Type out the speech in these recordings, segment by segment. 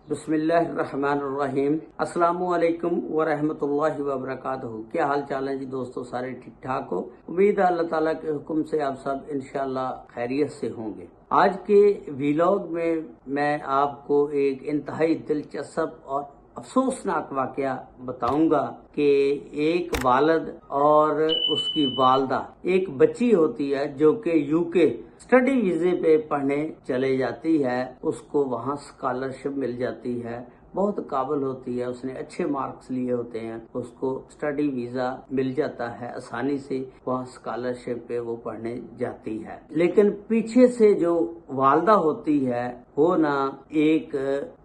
बिस्मिल्लाहिर्रहमानिर्रहीम। अस्सलामु अलैकुम व रहमतुल्लाहि व बरकातहू। क्या हाल चाल है जी दोस्तों, सारे ठीक ठाक हो। उम्मीद है अल्लाह ताला के हुक्म से आप सब इंशाल्लाह खैरियत से होंगे। आज के व्लॉग में मैं आपको एक इंतहाई दिलचस्प और अफसोसनाक वाकया बताऊंगा कि एक वालिद और उसकी वालदा, एक बच्ची होती है जो कि यूके स्टडी वीजे पे पढ़ने चले जाती है, उसको वहाँ स्कॉलरशिप मिल जाती है, बहुत काबिल होती है, उसने अच्छे मार्क्स लिए होते हैं, उसको स्टडी वीजा मिल जाता है आसानी से, वहाँ स्कॉलरशिप पे वो पढ़ने जाती है। लेकिन पीछे से जो वालदा होती है वो ना एक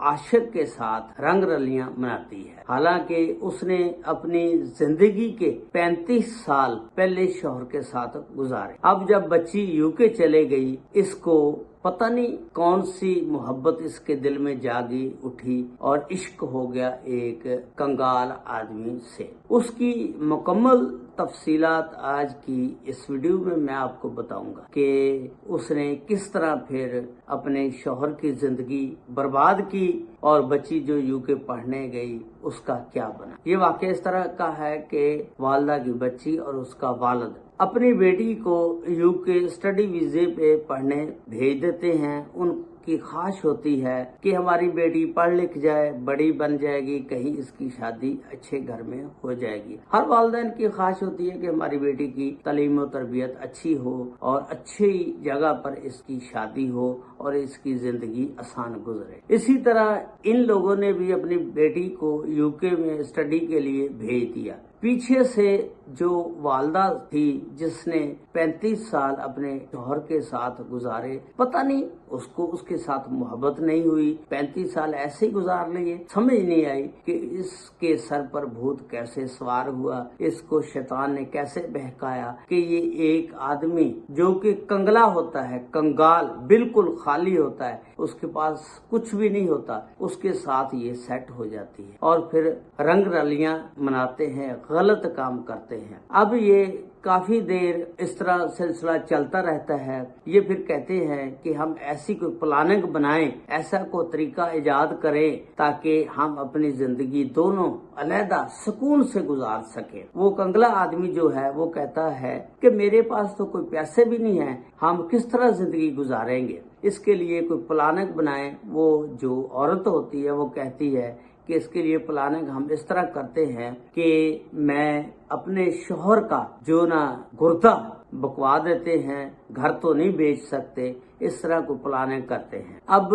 आशिक के साथ रंग रलियां मनाती है। हालांकि उसने अपनी जिंदगी के 35 साल पहले शौहर के साथ गुजारे। अब जब बच्ची यूके चले गई, इसको पता नहीं कौन सी मोहब्बत इसके दिल में जागी उठी और इश्क हो गया एक कंगाल आदमी से। उसकी मुकम्मल तफसीलात आज की इस वीडियो में मैं आपको बताऊंगा कि उसने किस तरह फिर अपने शौहर की जिंदगी बर्बाद की और बच्ची जो यूके पढ़ने गई उसका क्या बना। ये वाकया इस तरह का है कि वालदा की बच्ची और उसका वालिद अपनी बेटी को यूके स्टडी वीजे पे पढ़ने भेज देते हैं। उनकी ख्वाहिश होती है कि हमारी बेटी पढ़ लिख जाए, बड़ी बन जाएगी, कहीं इसकी शादी अच्छे घर में हो जाएगी। हर वालिदैन की ख्वाहिश होती है कि हमारी बेटी की तालीम और तरबियत अच्छी हो और अच्छी जगह पर इसकी शादी हो और इसकी जिंदगी आसान गुजरे। इसी तरह इन लोगों ने भी अपनी बेटी को यूके में स्टडी के लिए भेज दिया। पीछे से जो वालदा थी जिसने 35 साल अपने शौहर के साथ गुजारे, पता नहीं उसको उसके साथ मोहब्बत नहीं हुई, 35 साल ऐसे ही गुजार लिए। समझ नहीं आई कि इसके सर पर भूत कैसे सवार हुआ, इसको शैतान ने कैसे बहकाया कि ये एक आदमी जो कि कंगला होता है, कंगाल बिल्कुल खाली होता है, उसके पास कुछ भी नहीं होता, उसके साथ ये सेट हो जाती है और फिर रंग रलियां मनाते हैं, गलत काम करते हैं। अब ये काफी देर इस तरह सिलसिला चलता रहता है। ये फिर कहते हैं कि हम ऐसी कोई प्लानिंग बनाएं, ऐसा कोई तरीका इजाद करें ताकि हम अपनी जिंदगी दोनों अलहदा सुकून से गुजार सके। वो कंगला आदमी जो है वो कहता है कि मेरे पास तो कोई पैसे भी नहीं है, हम किस तरह जिंदगी गुजारेंगे, इसके लिए कोई प्लानिंग बनाएं। वो जो औरत होती है वो कहती है कि इसके लिए प्लानिंग हम इस तरह करते हैं कि मैं अपने शौहर का जो ना गुर्दा बकवा देते हैं, घर तो नहीं बेच सकते, इस तरह को प्लानिंग करते हैं। अब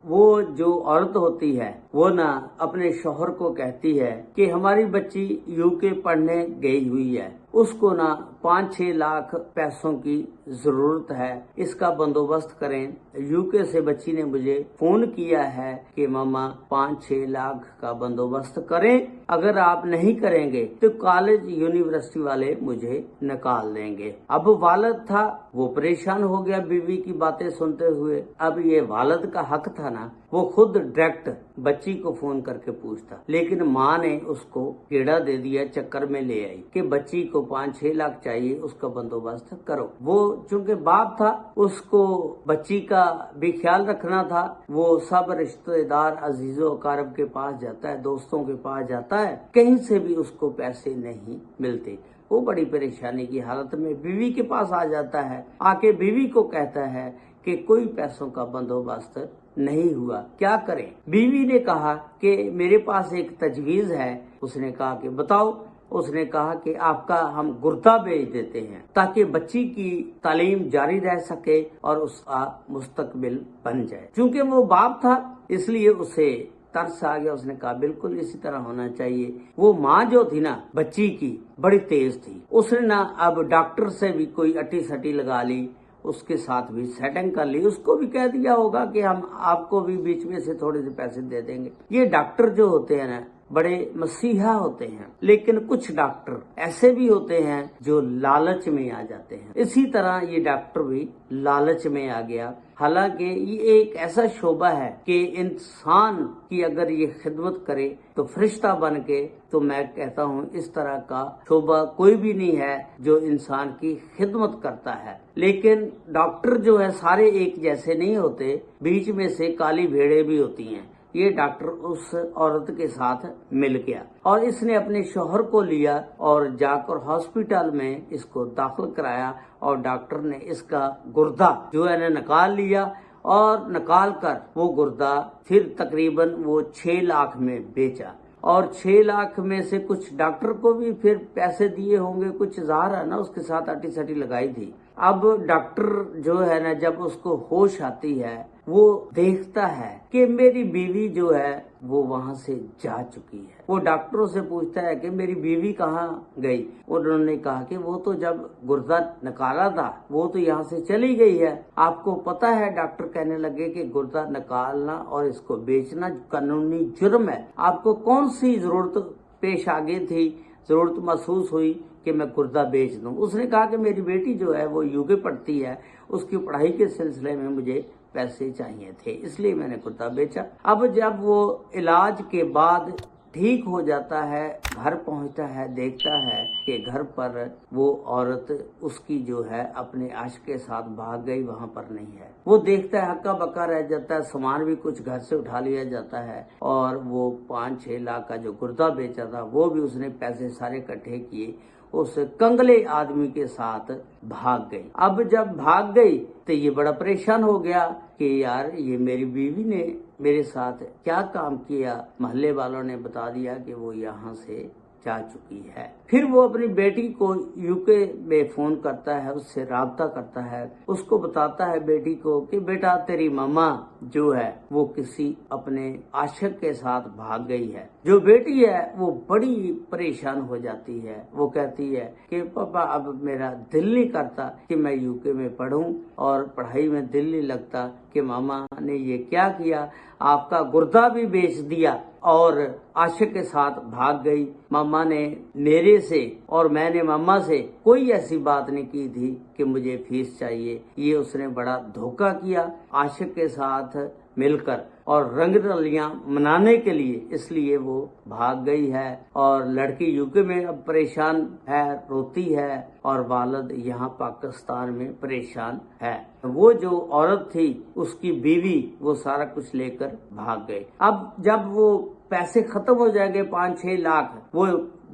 वो जो औरत होती है वो ना अपने शौहर को कहती है कि हमारी बच्ची यूके पढ़ने गई हुई है, उसको ना 5-6 लाख पैसों की जरूरत है, इसका बंदोबस्त करें। यूके से बच्ची ने मुझे फोन किया है कि मामा 5-6 लाख का बंदोबस्त करें, अगर आप नहीं करेंगे तो कॉलेज यूनिवर्सिटी वाले मुझे निकाल देंगे। अब वालिद था वो परेशान हो गया बीवी की बातें सुनते हुए। अब ये वालिद का हक था ना, वो खुद डायरेक्ट बच्ची को फोन करके पूछता, लेकिन माँ ने उसको कीड़ा दे दिया, चक्कर में ले आई कि बच्ची को 5-6 लाख चाहिए, उसका बंदोबस्त करो। वो चूंकि बाप था, उसको बच्ची का भी ख्याल रखना था। वो सब रिश्तेदार अजीजों अकारब के पास जाता है, दोस्तों के पास जाता है, कहीं से भी उसको पैसे नहीं मिलते। वो बड़ी परेशानी की हालत में बीवी के पास आ जाता है, आके बीवी को कहता है कि कोई पैसों का बंदोबस्त नहीं हुआ, क्या करें। बीवी ने कहा कि मेरे पास एक तजवीज है। उसने कहा कि बताओ। उसने कहा कि आपका हम गुर्दा बेच देते हैं ताकि बच्ची की तालीम जारी रह सके और उसका मुस्तकबिल बन जाए। चूंकि वो बाप था इसलिए उसे तरस आ गया। उसने कहा बिल्कुल इसी तरह होना चाहिए। वो माँ जो थी ना बच्ची की बड़ी तेज थी, उसने ना अब डॉक्टर से भी कोई अटी सटी लगा ली, उसके साथ भी सेटिंग कर ली, उसको भी कह दिया होगा कि हम आपको भी बीच में से थोड़े से पैसे दे देंगे। ये डॉक्टर जो होते हैं ना बड़े मसीहा होते हैं, लेकिन कुछ डॉक्टर ऐसे भी होते हैं जो लालच में आ जाते हैं। इसी तरह ये डॉक्टर भी लालच में आ गया। हालांकि ये एक ऐसा शोबा है कि इंसान की अगर ये खिदमत करे तो फरिश्ता बन के, तो मैं कहता हूँ इस तरह का शोबा कोई भी नहीं है जो इंसान की खिदमत करता है। लेकिन डॉक्टर जो है सारे एक जैसे नहीं होते, बीच में से काली भेड़ें भी होती हैं। یہ ڈاکٹر اس عورت کے ساتھ مل گیا اور اس نے اپنے شوہر کو لیا اور جا کر ہاسپٹل میں اس کو داخل کرایا اور ڈاکٹر نے اس کا گردہ جو ہے نکال لیا اور نکال کر وہ گردہ پھر تقریباً وہ 6 لاکھ میں بیچا اور 6 لاکھ میں سے کچھ ڈاکٹر کو بھی پھر پیسے دیے ہوں گے، کچھ ظاہر ہے نا اس کے ساتھ اٹی سٹی لگائی تھی۔ اب ڈاکٹر جو ہے نا جب اس کو ہوش آتی ہے وہ دیکھتا ہے کہ میری بیوی جو ہے وہ وہاں سے جا چکی ہے۔ وہ ڈاکٹروں سے پوچھتا ہے کہ میری بیوی کہاں گئی؟ انہوں نے کہا کہ وہ تو جب گردہ نکالا تھا وہ تو یہاں سے چلی گئی ہے۔ آپ کو پتا ہے، ڈاکٹر کہنے لگے کہ گردہ نکالنا اور اس کو بیچنا قانونی جرم ہے۔ آپ کو کون سی ضرورت پیش آ گئی تھی، ضرورت محسوس ہوئی کہ میں گردہ بیچ دوں؟ اس نے کہا کہ میری بیٹی جو ہے وہ یوکے پڑھتی ہے، اس کی پڑھائی کے سلسلے میں مجھے پیسے چاہیے تھے، اس لیے میں نے گردہ بیچا۔ اب جب وہ علاج کے بعد ٹھیک ہو جاتا ہے، گھر پہنچتا ہے، دیکھتا ہے کہ گھر پر وہ عورت اس کی جو ہے اپنے عاشق کے ساتھ بھاگ گئی، وہاں پر نہیں ہے۔ وہ دیکھتا ہے، ہکا بکا رہ جاتا ہے، سامان بھی کچھ گھر سے اٹھا لیا جاتا ہے اور وہ 5-6 لاکھ کا جو گردہ بیچا تھا وہ بھی اس نے پیسے سارے اکٹھے کیے، اس کنگلے آدمی کے ساتھ بھاگ گئی۔ اب جب بھاگ گئی تو یہ بڑا پریشان ہو گیا کہ یار یہ میری بیوی نے میرے ساتھ کیا کام کیا۔ محلے والوں نے بتا دیا کہ وہ یہاں سے جا چکی ہے۔ پھر وہ اپنی بیٹی کو یوکے میں فون کرتا ہے، اس سے رابطہ کرتا ہے، اس کو بتاتا ہے بیٹی کو کہ بیٹا تیری ماما جو ہے وہ کسی اپنے عاشق کے ساتھ بھاگ گئی ہے۔ جو بیٹی ہے وہ بڑی پریشان ہو جاتی ہے، وہ کہتی ہے کہ پاپا اب میرا دل نہیں کرتا کہ میں یوکے میں پڑھوں اور پڑھائی میں دل نہیں لگتا کہ ماما نے یہ کیا کیا، آپ کا گردہ بھی بیچ دیا اور عاشق کے ساتھ بھاگ گئی۔ ماما نے میرے سے اور میں نے ماما سے کوئی ایسی بات نہیں کی تھی کہ مجھے فیس چاہیے۔ یہ اس نے بڑا دھوکہ کیا عاشق کے ساتھ مل کر اور رنگ رلیاں منانے کے لیے، اس لیے وہ بھاگ گئی ہے اور لڑکی یوکے میں اب پریشان ہے، روتی ہے اور والد یہاں پاکستان میں پریشان ہے۔ وہ جو عورت تھی اس کی بیوی وہ سارا کچھ لے کر بھاگ گئے۔ اب جب وہ پیسے ختم ہو جائیں گے 5-6 لاکھ، وہ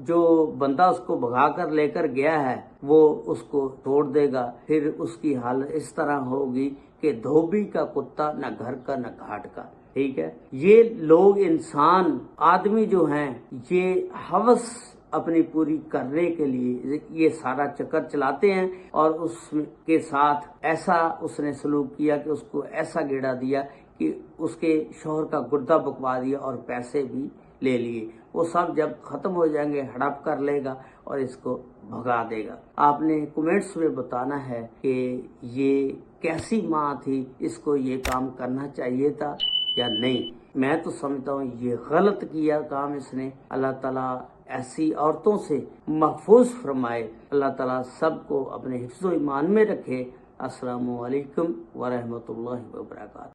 جو بندہ اس کو بھگا کر لے کر گیا ہے وہ اس کو چھوڑ دے گا۔ پھر اس کی حالت اس طرح ہوگی کہ دھوبی کا کتا، نہ گھر کا نہ گھاٹ کا۔ ٹھیک ہے، یہ لوگ انسان آدمی جو ہیں یہ ہوس اپنی پوری کرنے کے لیے یہ سارا چکر چلاتے ہیں اور اس کے ساتھ ایسا اس نے سلوک کیا کہ اس کو ایسا گیڑا دیا کہ اس کے شوہر کا گردہ بکوا دیا اور پیسے بھی لے لیے۔ وہ سب جب ختم ہو جائیں گے ہڑپ کر لے گا اور اس کو بھگا دے گا۔ آپ نے کمنٹس میں بتانا ہے کہ یہ کیسی ماں تھی، اس کو یہ کام کرنا چاہیے تھا یا نہیں۔ میں تو سمجھتا ہوں یہ غلط کیا کام اس نے۔ اللہ تعالیٰ ایسی عورتوں سے محفوظ فرمائے، اللہ تعالیٰ سب کو اپنے حفظ و ایمان میں رکھے۔ السلام علیکم ورحمۃ اللہ وبرکاتہ۔